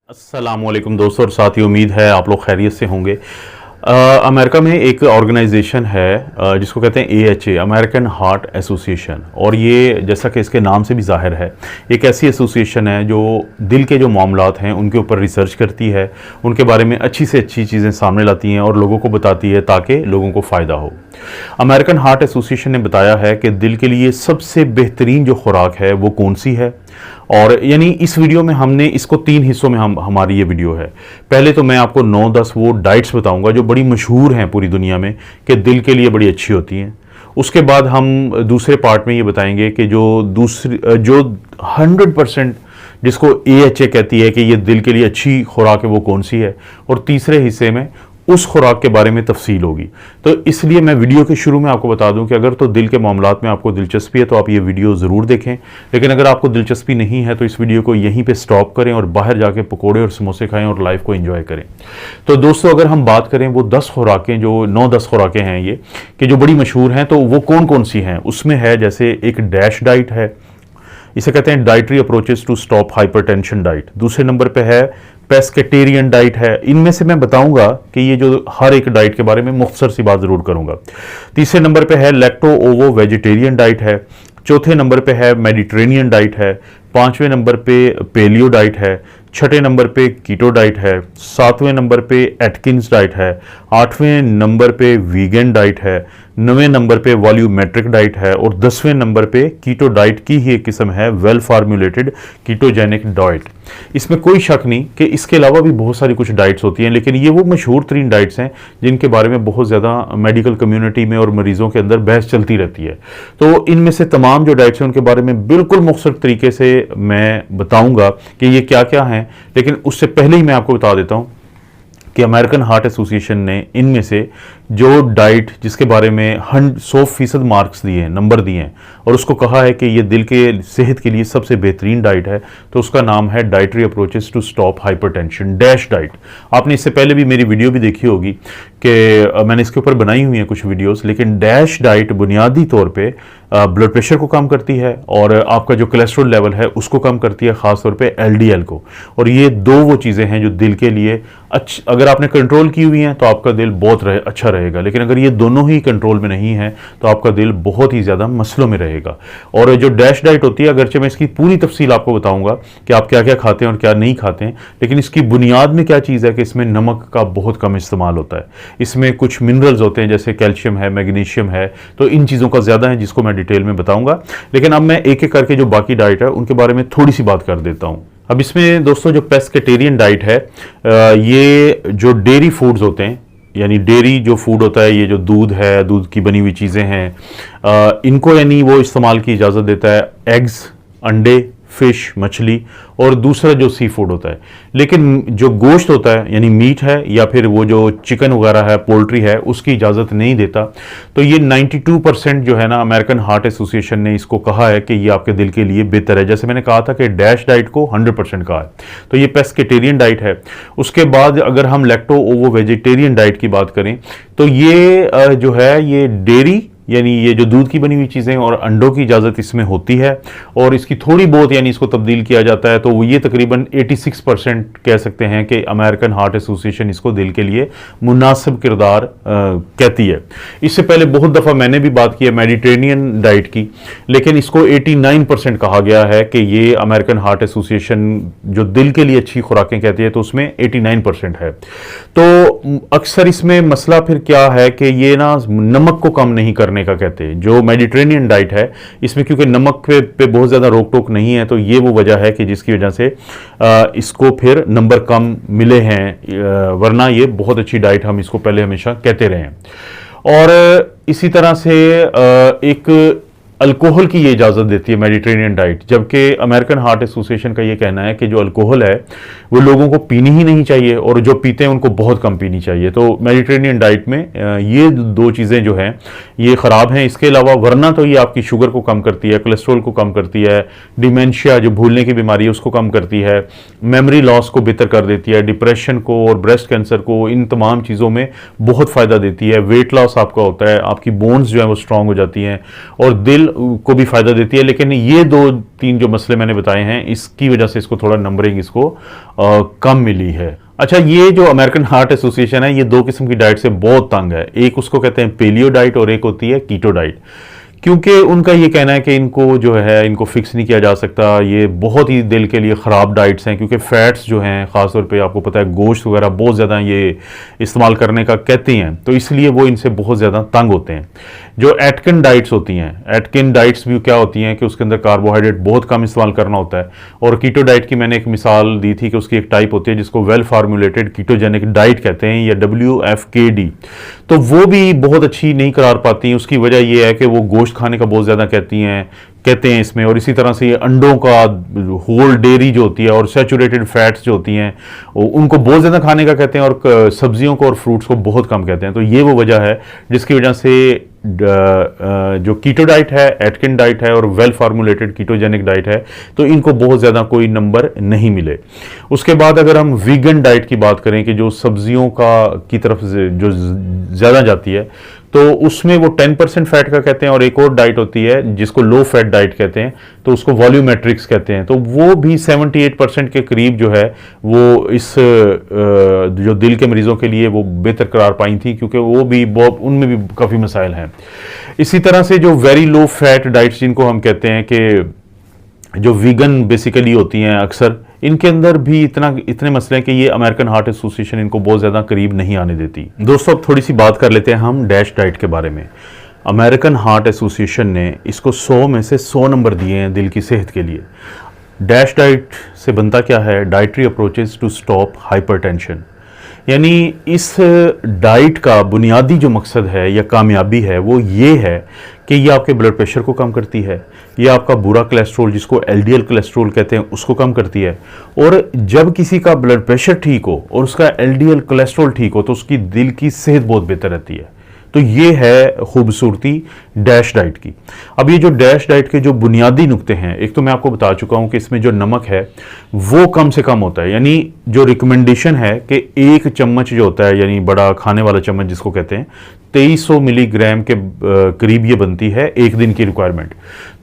अस्सलामुअलैकुम दोस्तों और साथियों, उम्मीद है आप लोग खैरियत से होंगे। अमेरिका में एक ऑर्गेनाइजेशन है जिसको कहते हैं AHA, अमेरिकन हार्ट एसोसिएशन। और ये जैसा कि इसके नाम से भी जाहिर है, एक ऐसी एसोसिएशन है जो दिल के जो मामलात हैं उनके ऊपर रिसर्च करती है, उनके बारे में अच्छी से अच्छी चीज़ें सामने लाती हैं और लोगों को बताती है ताकि लोगों को फ़ायदा हो। अमेरिकन हार्ट एसोसिएशन ने बताया है कि दिल के लिए सबसे बेहतरीन जो खुराक है वो कौन सी है। और यानी इस वीडियो में हमने इसको 3 हिस्सों में हमारी ये वीडियो है। पहले तो मैं आपको 9-10 वो डाइट्स बताऊंगा जो बड़ी मशहूर हैं पूरी दुनिया में कि दिल के लिए बड़ी अच्छी होती हैं। उसके बाद हम दूसरे पार्ट में ये बताएंगे कि जो 100% जिसको AHA कहती है कि ये दिल के लिए अच्छी खुराक है वो कौन सी है। और तीसरे हिस्से में उस खुराक के बारे में तफसील होगी। तो इसलिए मैं वीडियो के शुरू में आपको बता दूं कि अगर तो दिल के मामलात में आपको दिलचस्पी है तो आप ये वीडियो ज़रूर देखें, लेकिन अगर आपको दिलचस्पी नहीं है तो इस वीडियो को यहीं पे स्टॉप करें और बाहर जाके पकोड़े और समोसे खाएं और लाइफ को एंजॉय करें। तो दोस्तों, अगर हम बात करें वो 10 खुराकें, जो 9-10 खुराकें हैं ये कि जो बड़ी मशहूर हैं, तो वो कौन कौन सी हैं। उसमें है जैसे एक डैश डाइट है, इसे कहते हैं dietary approaches to stop hypertension diet. दूसरे नंबर पे है पेस्केटेरियन डाइट है। इनमें से मैं बताऊंगा कि ये जो हर एक डाइट के बारे में मुख्तसर सी बात जरूर करूंगा। तीसरे नंबर पे है लैक्टो ओवो वेजिटेरियन डाइट है। चौथे नंबर पे है मेडिटेरेनियन डाइट है। पांचवें नंबर पे पेलियो डाइट है। छठे नंबर पे कीटो डाइट है। सातवें नंबर पे एटकिंस डाइट है। आठवें नंबर पे वीगन डाइट है। 9वें नंबर पे वॉल्यूमेट्रिक डाइट है। और 10वें नंबर पे कीटो डाइट की ही एक किस्म है वेल फार्मूलेटेड कीटोजेनिक डाइट। इसमें कोई शक नहीं कि इसके अलावा भी बहुत सारी कुछ डाइट्स होती हैं, लेकिन ये वो मशहूर तरीन डाइट्स हैं जिनके बारे में बहुत ज़्यादा मेडिकल कम्युनिटी में और मरीजों के अंदर बहस चलती रहती है। तो इनमें से तमाम जो डाइट्स हैं उनके बारे में बिल्कुल मुख्तसर तरीके से मैं बताऊंगा कि ये क्या क्या हैं। लेकिन उससे पहले ही मैं आपको बता देता हूं कि अमेरिकन हार्ट एसोसिएशन ने इनमें से जो डाइट जिसके बारे में 100% मार्क्स दिए हैं, नंबर दिए हैं, और उसको कहा है कि ये दिल के सेहत के लिए सबसे बेहतरीन डाइट है, तो उसका नाम है dietary approaches to stop hypertension dash diet. आपने इससे पहले भी मेरी वीडियो भी देखी होगी कि मैंने इसके ऊपर बनाई हुई हैं कुछ वीडियोस। लेकिन डैश डाइट बुनियादी तौर पे ब्लड प्रेशर को कम करती है और आपका जो कोलेस्ट्रॉल लेवल है उसको कम करती है, खासतौर पे LDL को। और ये दो वो चीज़ें हैं जो दिल के लिए अगर आपने कंट्रोल की हुई हैं तो आपका दिल बहुत अच्छा रहेगा, लेकिन अगर ये दोनों ही कंट्रोल में नहीं है तो आपका दिल बहुत ही ज़्यादा मसलों में रहेगा। और जो डैश डाइट होती है, अगरचे मैं इसकी पूरी तफसील आपको बताऊंगा कि आप क्या क्या खाते हैं और क्या नहीं खाते हैं, लेकिन इसकी बुनियाद में क्या चीज़ है कि इसमें नमक का बहुत कम इस्तेमाल होता है। इसमें कुछ मिनरल्स होते हैं जैसे कैल्शियम है, मैग्नीशियम है, तो इन चीज़ों का ज़्यादा है जिसको मैं डिटेल में बताऊंगा। लेकिन अब मैं एक एक करके जो बाकी डाइट है उनके बारे में थोड़ी सी बात कर देता हूँ। अब इसमें दोस्तों जो पेस्केटेरियन डाइट है, ये जो डेयरी फूड्स होते हैं, यानी डेयरी जो फूड होता है, ये जो दूध है, दूध की बनी हुई चीज़ें हैं, इनको यानी वो इस्तेमाल की इजाज़त देता है। एग्स, अंडे, फिश, मछली, और दूसरा जो सी फूड होता है। लेकिन जो गोश्त होता है यानी मीट है या फिर वो जो चिकन वगैरह है, पोल्ट्री है, उसकी इजाज़त नहीं देता। तो ये 92% जो है ना, अमेरिकन हार्ट एसोसिएशन ने इसको कहा है कि ये आपके दिल के लिए बेहतर है। जैसे मैंने कहा था कि डैश डाइट को 100% कहा है, तो ये पेस्केटेरियन डाइट है। उसके बाद अगर हम लैक्टो ओवो वेजिटेरियन डाइट की बात करें तो ये जो है ये डेयरी यानी ये जो दूध की बनी हुई चीज़ें और अंडों की इजाज़त इसमें होती है, और इसकी थोड़ी बहुत यानी इसको तब्दील किया जाता है। तो ये तकरीबन 86% कह सकते हैं कि अमेरिकन हार्ट एसोसिएशन इसको दिल के लिए मुनासिब किरदार कहती है। इससे पहले बहुत दफ़ा मैंने भी बात की है मेडिटेरेनियन डाइट की, लेकिन इसको 89% कहा गया है कि ये अमेरिकन हार्ट एसोसिएशन जो दिल के लिए अच्छी खुराकें कहती है तो उसमें 89% है। तो अक्सर इसमें मसला फिर क्या है कि ये ना नमक को कम नहीं करने का कहते हैं। जो मेडिटेरेनियन डाइट है इसमें क्योंकि नमक पे बहुत ज़्यादा रोक टोक नहीं है, तो ये वो वजह है कि जिसकी वजह से इसको फिर नंबर कम मिले हैं, वरना ये बहुत अच्छी डाइट हम इसको पहले हमेशा कहते रहे हैं। और इसी तरह से एक अल्कोहल की ये इजाज़त देती है मेडिटेरेनियन डाइट, जबकि अमेरिकन हार्ट एसोसिएशन का ये कहना है कि जो अल्कोहल है वो लोगों को पीनी ही नहीं चाहिए और जो पीते हैं उनको बहुत कम पीनी चाहिए। तो मेडिटेरेनियन डाइट में ये दो चीज़ें जो हैं ये ख़राब हैं। इसके अलावा वरना तो ये आपकी शुगर को कम करती है, कोलेस्ट्रॉल को कम करती है, डिमेंशिया जो भूलने की बीमारी है उसको कम करती है, मेमोरी लॉस को बेहतर कर देती है, डिप्रेशन को और ब्रेस्ट कैंसर को, इन तमाम चीज़ों में बहुत फ़ायदा देती है। वेट लॉस आपका होता है, आपकी बोन्स जो है वो स्ट्रांग हो जाती हैं, और दिल को भी फ़ायदा देती है, लेकिन ये 2-3 जो मसले मैंने बताए हैं इसकी वजह से इसको थोड़ा नंबरिंग इसको कम मिली है। अच्छा, ये जो अमेरिकन हार्ट एसोसिएशन है ये 2 किस्म की डाइट से बहुत तंग है। एक उसको कहते हैं पेलियो डाइट और एक होती है कीटो डाइट, क्योंकि उनका ये कहना है कि इनको जो है इनको फिक्स नहीं किया जा सकता, ये बहुत ही दिल के लिए ख़राब डाइट्स हैं, क्योंकि फैट्स जो हैं ख़ासतौर पे आपको पता है गोश्त वगैरह बहुत ज़्यादा ये इस्तेमाल करने का कहते हैं, तो इसलिए वो इनसे बहुत ज़्यादा तंग होते हैं। जो एटकिन डाइट्स होती हैं, एटकिन डाइट्स भी क्या होती हैं कि उसके अंदर कार्बोहाइड्रेट बहुत कम इस्तेमाल करना होता है, और कीटो डाइट की मैंने एक मिसाल दी थी कि उसकी एक टाइप होती है जिसको वेल फार्मूलेटेड कीटोजेनिक डाइट कहते हैं या WFKD, तो वो भी बहुत अच्छी नहीं करार पाती। उसकी वजह ये है कि वो गोश्त खाने का बहुत ज़्यादा कहते हैं इसमें, और इसी तरह से ये अंडों का होल डेयरी जो होती है और सैचुरेटेड फैट्स जो होती हैं उनको बहुत ज़्यादा खाने का कहते हैं, और सब्जियों को और फ्रूट्स को बहुत कम कहते हैं। तो ये वो वजह है जिसकी वजह से जो कीटो डाइट है, एटकिन डाइट है और वेल फार्मूलेटेड कीटोजेनिक डाइट है, तो इनको बहुत ज़्यादा कोई नंबर नहीं मिले। उसके बाद अगर हम वीगन डाइट की बात करें कि जो सब्जियों की तरफ जो ज़्यादा जाती है, तो उसमें वो 10% फैट का कहते हैं, और एक और डाइट होती है जिसको लो फैट डाइट कहते हैं, तो उसको वॉल्यूमेट्रिक्स कहते हैं, तो वो भी 78% के करीब जो है वो इस जो दिल के मरीजों के लिए वो बेहतर करार पाई थी, क्योंकि वो भी उनमें भी काफ़ी मसाइल हैं। इसी तरह से जो वेरी लो फैट डाइट्स जिनको हम कहते हैं कि जो वीगन बेसिकली होती हैं अक्सर, इनके अंदर भी इतने मसले हैं कि ये अमेरिकन हार्ट एसोसिएशन इनको बहुत ज़्यादा करीब नहीं आने देती। दोस्तों, अब थोड़ी सी बात कर लेते हैं हम डैश डाइट के बारे में। अमेरिकन हार्ट एसोसिएशन ने इसको 100 में से 100 नंबर दिए हैं दिल की सेहत के लिए। डैश डाइट से बनता क्या है? Dietary approaches to stop hypertension, यानी इस डाइट का बुनियादी जो मकसद है या कामयाबी है वो ये है कि ये आपके ब्लड प्रेशर को कम करती है, ये आपका बुरा कोलेस्ट्रॉल जिसको LDL कोलेस्ट्रॉल कहते हैं उसको कम करती है, और जब किसी का ब्लड प्रेशर ठीक हो और उसका LDL कोलेस्ट्रॉल ठीक हो तो उसकी दिल की सेहत बहुत बेहतर रहती है। तो ये है खूबसूरती डैश डाइट की। अब ये जो डैश डाइट के जो बुनियादी नुक्ते हैं, एक तो मैं आपको बता चुका हूं कि इसमें जो नमक है वो कम से कम होता है, यानी जो रिकमेंडेशन है कि 1 चम्मच जो होता है, यानी बड़ा खाने वाला चम्मच जिसको कहते हैं, 2300 मिलीग्राम के करीब ये बनती है एक दिन की रिक्वायरमेंट।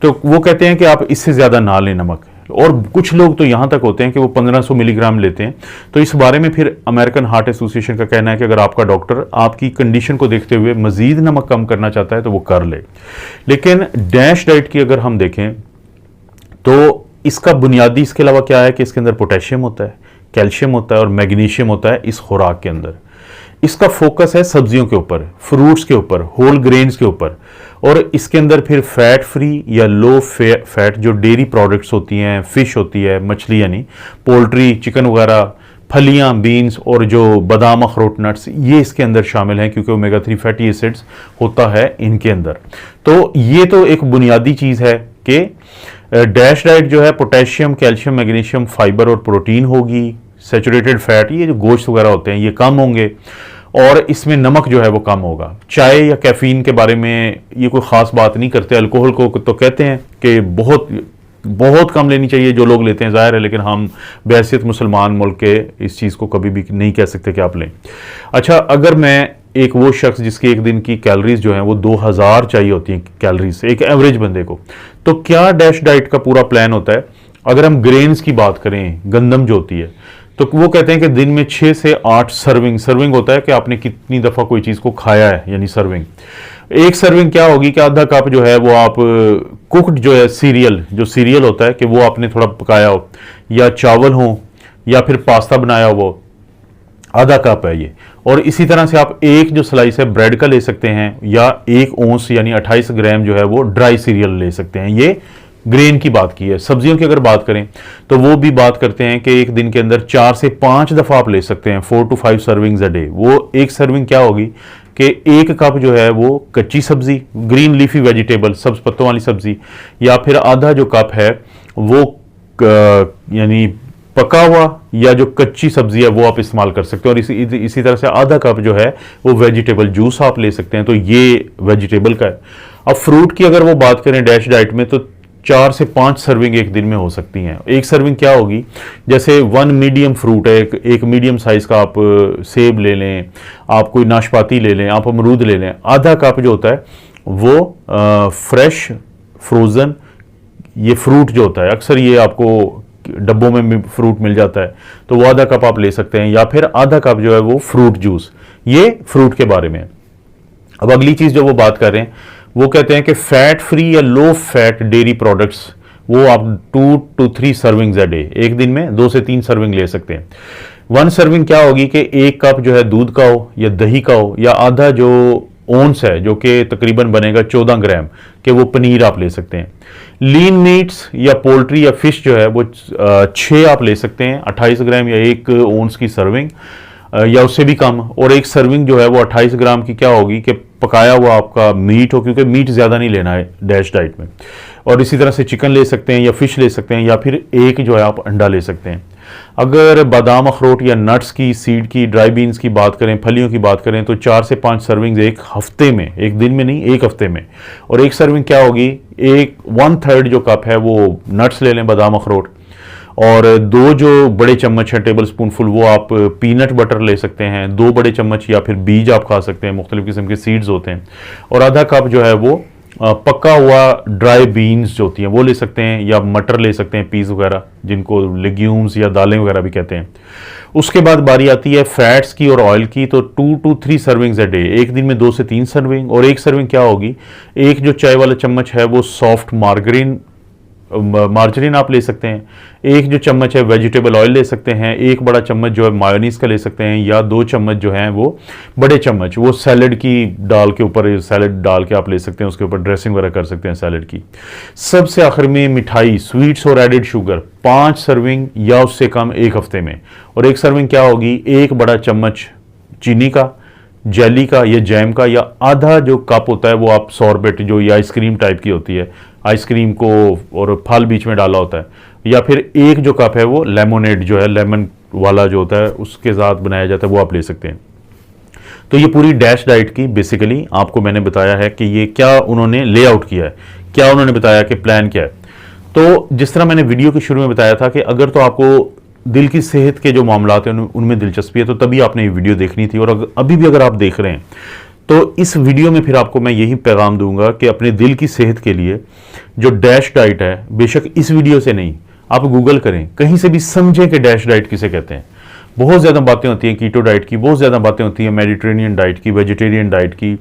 तो वो कहते हैं कि आप इससे ज़्यादा ना लें नमक, और कुछ लोग तो यहाँ तक होते हैं कि वो 1500 मिलीग्राम लेते हैं। तो इस बारे में फिर अमेरिकन हार्ट एसोसिएशन का कहना है कि अगर आपका डॉक्टर आपकी कंडीशन को देखते हुए मजीद नमक कम करना चाहता है तो वो कर ले। लेकिन डैश डाइट की अगर हम देखें तो इसका बुनियादी इसके अलावा क्या है कि इसके अंदर पोटेशियम होता है, कैल्शियम होता है और मैग्नीशियम होता है इस खुराक के अंदर। इसका फोकस है सब्जियों के ऊपर, फ्रूट्स के ऊपर, होल ग्रेन्स के ऊपर, और इसके अंदर फिर फैट फ्री या लो फैट जो डेयरी प्रोडक्ट्स होती हैं, फिश होती है, मछली यानी पोल्ट्री, चिकन वगैरह, फलियां, बीन्स और जो बादाम, अखरोट, नट्स, ये इसके अंदर शामिल हैं क्योंकि ओमेगा 3 फैटी एसिड्स होता है इनके अंदर। तो ये तो एक बुनियादी चीज़ है कि डैश डाइट जो है पोटेशियम, कैल्शियम, मैग्नीशियम, फाइबर और प्रोटीन होगी। सैचुरेटेड फैट, ये जो गोश्त वगैरह होते हैं ये कम होंगे, और इसमें नमक जो है वो कम होगा। चाय या कैफीन के बारे में ये कोई ख़ास बात नहीं करते। अल्कोहल को तो कहते हैं कि बहुत कम लेनी चाहिए जो लोग लेते हैं, ज़ाहिर है, लेकिन हम बहैसियत मुसलमान मुल्क के इस चीज़ को कभी भी नहीं कह सकते कि आप लें। अच्छा, अगर मैं एक वो शख्स जिसकी एक दिन की कैलोरीज जो हैं वो 2000 चाहिए होती हैं कैलोरीज एक एवरेज बंदे को, तो क्या डैश डाइट का पूरा प्लान होता है? अगर हम ग्रेन्स की बात करें, गंदम जो होती है, तो वो कहते हैं कि दिन में 6 से 8 सर्विंग होता है कि आपने कितनी दफ़ा कोई चीज़ को खाया है, यानी सर्विंग। एक सर्विंग क्या होगी कि आधा कप जो है वो आप कुक्ड जो है सीरियल होता है कि वो आपने थोड़ा पकाया हो, या चावल हो या फिर पास्ता बनाया हो, आधा कप है ये। और इसी तरह से आप एक जो स्लाइस है ब्रेड का ले सकते हैं, या 1 औंस यानी 28 ग्राम जो है वो ड्राई सीरियल ले सकते हैं। ये ग्रेन की बात की है। सब्जियों की अगर बात करें तो वो भी बात करते हैं कि एक दिन के अंदर 4 से 5 दफ़ा आप ले सकते हैं, 4 to 5 सर्विंग्स अ डे। वो एक सर्विंग क्या होगी कि 1 कप जो है वो कच्ची सब्जी, ग्रीन लीफी वेजिटेबल, सब्ज पत्तों वाली सब्जी, या फिर आधा जो कप है वो यानी पका हुआ या जो कच्ची सब्जी है वो आप इस्तेमाल कर सकते हैं, और इसी तरह से आधा कप जो है वो वेजिटेबल जूस आप ले सकते हैं। तो ये वेजिटेबल का है। अब फ्रूट की अगर वो बात करें डैश डाइट में तो 4 से 5 सर्विंग एक दिन में हो सकती हैं। एक सर्विंग क्या होगी, जैसे 1 मीडियम फ्रूट है, एक मीडियम साइज़ का आप सेब ले लें, आप कोई नाशपाती ले लें, आप अमरूद ले लें, आधा कप जो होता है वो फ्रेश फ्रोज़न ये फ्रूट जो होता है, अक्सर ये आपको डब्बों में भी फ्रूट मिल जाता है, तो वो आधा कप आप ले सकते हैं, या फिर आधा कप जो है वो फ्रूट जूस। ये फ्रूट के बारे में है। अब अगली चीज़ जो वो बात कर रहे हैं, वो कहते हैं कि फैट फ्री या लो फैट डेयरी प्रोडक्ट्स वो आप 2 to 3 सर्विंग्स अ डे, एक दिन में 2 से 3 सर्विंग ले सकते हैं। 1 सर्विंग क्या होगी कि 1 कप जो है दूध का हो या दही का हो, या आधा जो ओंस है जो कि तकरीबन बनेगा 14 ग्राम के, वो पनीर आप ले सकते हैं। लीन मीट्स या पोल्ट्री या फिश जो है वो 6 आप ले सकते हैं, 28 ग्राम या 1 ओंस की सर्विंग, या उससे भी कम। और एक सर्विंग जो है वो 28 ग्राम की क्या होगी कि पकाया हुआ आपका मीट हो, क्योंकि मीट ज़्यादा नहीं लेना है डैश डाइट में। और इसी तरह से चिकन ले सकते हैं या फिश ले सकते हैं, या फिर एक जो है आप अंडा ले सकते हैं। अगर बादाम अखरोट या नट्स की, सीड की, ड्राई बीन्स की बात करें, फलियों की बात करें, तो 4 से 5 सर्विंग्स एक हफ्ते में, एक दिन में नहीं, एक हफ्ते में। और एक सर्विंग क्या होगी, 1/3 जो कप है वो नट्स ले लें, बादाम अखरोट, और 2 जो बड़े चम्मच है टेबल स्पूनफुल वो आप पीनट बटर ले सकते हैं, 2 बड़े चम्मच, या फिर बीज आप खा सकते हैं, मुख्तलिफ किस्म के सीड्स होते हैं। और आधा कप जो है वो पका हुआ ड्राई बीन्स जो होती हैं वो ले सकते हैं, या मटर ले सकते हैं, पीस वगैरह, जिनको लेग्यूम्स या दालें वगैरह भी कहते हैं। उसके बाद बारी आती है फैट्स की और ऑयल की, तो 2 to 3 सर्विंग्स अ डे, एक दिन में 2 से 3 सर्विंग। और एक सर्विंग क्या होगी, एक जो चाय वाला चम्मच है वो सॉफ्ट मार्जरीन आप ले सकते हैं, एक जो चम्मच है वेजिटेबल ऑयल ले सकते हैं, एक बड़ा चम्मच जो है मायोनीज का ले सकते हैं, या 2 चम्मच जो हैं वो बड़े चम्मच वो सैलड की डाल के ऊपर, सैलड डाल के आप ले सकते हैं, उसके ऊपर ड्रेसिंग वगैरह कर सकते हैं सैलड की। सबसे आखिर में मिठाई, स्वीट्स और एडिड शुगर, 5 सर्विंग या उससे कम एक हफ्ते में। और एक सर्विंग क्या होगी, एक बड़ा चम्मच चीनी का, जेली का या जैम का, या आधा जो कप होता है वो आप सॉर्बेट जो या आइसक्रीम टाइप की होती है, आइसक्रीम को और फल बीच में डाला होता है, या फिर एक जो कप है वो लेमोनेड जो है, लेमन वाला जो होता है उसके साथ बनाया जाता है, वो आप ले सकते हैं। तो ये पूरी डैश डाइट की बेसिकली आपको मैंने बताया है कि ये क्या उन्होंने लेआउट किया है, क्या उन्होंने बताया कि प्लान क्या है। तो जिस तरह मैंने वीडियो के शुरू में बताया था कि अगर तो आपको दिल की सेहत के जो मामलात हैं उनमें दिलचस्पी है तो तभी आपने ये वीडियो देखनी थी। और अभी भी अगर आप देख रहे हैं तो इस वीडियो में फिर आपको मैं यही पैगाम दूंगा कि अपने दिल की सेहत के लिए जो डैश डाइट है, बेशक इस वीडियो से नहीं, आप गूगल करें, कहीं से भी समझें कि डैश डाइट किसे कहते हैं। बहुत ज़्यादा बातें होती हैं कीटो डाइट की, बहुत ज़्यादा बातें होती हैं मेडिटेरेनियन डाइट की, वेजिटेरियन डाइट की,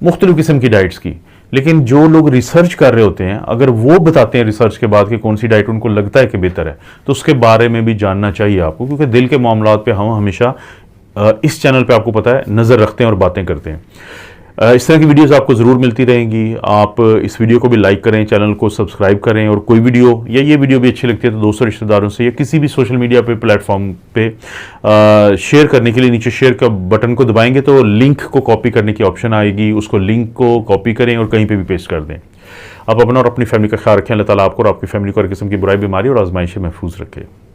मुख्तलिफ किस्म की डाइट्स की, लेकिन जो लोग रिसर्च कर रहे होते हैं अगर वो बताते हैं रिसर्च के बाद कि कौन सी डाइट उनको लगता है कि बेहतर है, तो उसके बारे में भी जानना चाहिए आपको, क्योंकि दिल के मामलात पे हम हमेशा इस चैनल पे आपको पता है नज़र रखते हैं और बातें करते हैं। इस तरह की वीडियोस आपको ज़रूर मिलती रहेंगी। आप इस वीडियो को भी लाइक करें, चैनल को सब्सक्राइब करें, और कोई वीडियो या ये वीडियो भी अच्छी लगती है तो दोस्तों रिश्तेदारों से या किसी भी सोशल मीडिया पे प्लेटफॉर्म पे शेयर करने के लिए नीचे शेयर का बटन को दबाएंगे तो लिंक को कॉपी करने की ऑप्शन आएगी, उसको लिंक को कॉपी करें और कहीं पर भी पेस्ट कर दें। आप अपना और अपनी फैमिली का ख्याल रखें। अल्लाह ताला आपको और आपकी फैमिली को हर किस्म की बुराई, बीमारी और आजमाइश से महफूज रखे।